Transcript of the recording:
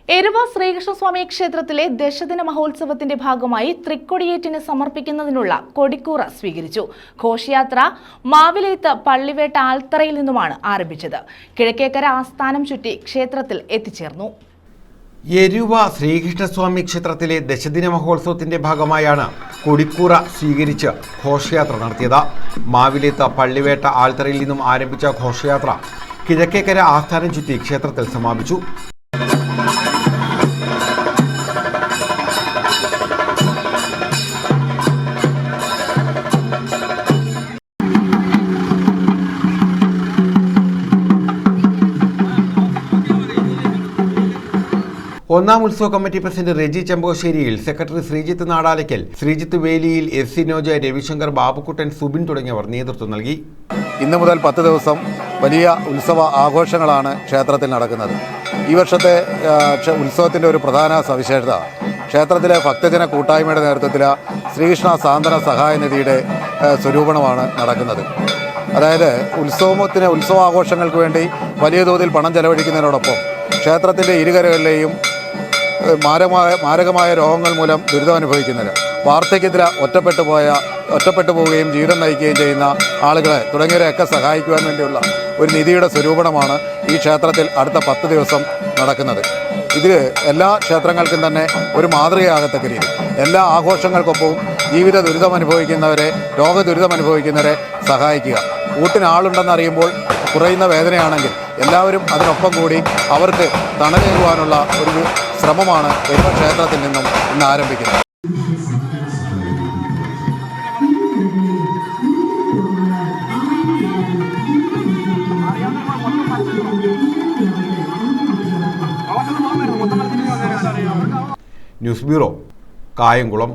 എരുവ ശ്രീകൃഷ്ണസ്വാമി ക്ഷേത്രത്തിലെ ദശദിന മഹോത്സവത്തിന്റെ ഭാഗമായി തൃക്കൊടിയേറ്റിന് സമർപ്പിക്കുന്നതിനുള്ള കൊടിക്കൂറ സ്വീകരിച്ചു. ഘോഷയാത്ര മാവിലേത്ത് പള്ളിവേട്ട ആൽത്തറയിൽ നിന്നുമാണ് ആരംഭിച്ചത്. കിഴക്കേക്കര ആസ്ഥാനം ചുറ്റി ക്ഷേത്രത്തിൽ എത്തിച്ചേർന്നു. എരുവ ശ്രീകൃഷ്ണസ്വാമി ക്ഷേത്രത്തിലെ ദശദിന മഹോത്സവത്തിന്റെ ഭാഗമായാണ് കൊടിക്കൂറ സ്വീകരിച്ച് ഘോഷയാത്ര നടത്തിയത്. മാവിലേത്ത് പള്ളിവേട്ട ആൽത്തറയിൽ നിന്നും ആരംഭിച്ച ഘോഷയാത്ര കിഴക്കേക്കര ആസ്ഥാനം ചുറ്റി ക്ഷേത്രത്തിൽ സമാപിച്ചു. ഒന്നാം ഉത്സവ committee president Reji Chempakasseriyil, secretary Sreejith Nadalakkal, Sreejith Veliyil, S Noja, Ravishankar, Babukuttan, Subin തുടങ്ങിയവർ നേതൃത്വം നൽകി. ഇന്നു മുതൽ 10 ദിവസം വലിയ ഉത്സവ ആഘോഷങ്ങളാണ് ക്ഷേത്രത്തിൽ നടക്കുന്നത്. ഈ വർഷത്തെ ഉത്സവത്തിൻ്റെ ഒരു പ്രധാന സവിശേഷത ക്ഷേത്രത്തിലെ ഭക്തജന കൂട്ടായ്മയുടെ നേതൃത്വത്തിൽ ശ്രീകൃഷ്ണ സാന്ത്വന സഹായ നിധിയുടെ സ്വരൂപണമാണ് നടക്കുന്നത്. അതായത് ഉത്സവാഘോഷങ്ങൾക്ക് വേണ്ടി വലിയ തോതിൽ പണം ചെലവഴിക്കുന്നതിനോടൊപ്പം ക്ഷേത്രത്തിൻ്റെ ഇരുകരകളിലെയും മാരകമായ രോഗങ്ങൾ മൂലം ദുരിതമനുഭവിക്കുന്നവർ, വാർദ്ധക്യത്തിൽ ഒറ്റപ്പെട്ടു പോവുകയും ജീവിതം നയിക്കുകയും ചെയ്യുന്ന ആളുകളെ തുടങ്ങിയവരെയൊക്കെ സഹായിക്കുവാൻ വേണ്ടിയുള്ള ഒരു നിധിയുടെ സ്വരൂപണമാണ് ഈ ക്ഷേത്രത്തിൽ അടുത്ത 10 ദിവസം നടക്കുന്നത്. ഇതിൽ എല്ലാ ക്ഷേത്രങ്ങൾക്കും തന്നെ ഒരു മാതൃകയാകത്തക്ക രീതി എല്ലാ ആഘോഷങ്ങൾക്കൊപ്പവും ജീവിത ദുരിതമനുഭവിക്കുന്നവരെ, രോഗദുരിതമനുഭവിക്കുന്നവരെ സഹായിക്കുക. കൂട്ടിന് ആളുണ്ടെന്നറിയുമ്പോൾ കുറയുന്ന വേദനയാണെങ്കിൽ എല്ലാവരും അതിനൊപ്പം കൂടി അവർക്ക് തണലേകുവാനുള്ള ഒരു ശ്രമമാണ് എരുവ ക്ഷേത്രത്തിൽ നിന്നും ഇന്ന് ആരംഭിക്കുന്നത്. News bureau, Kayamkulam.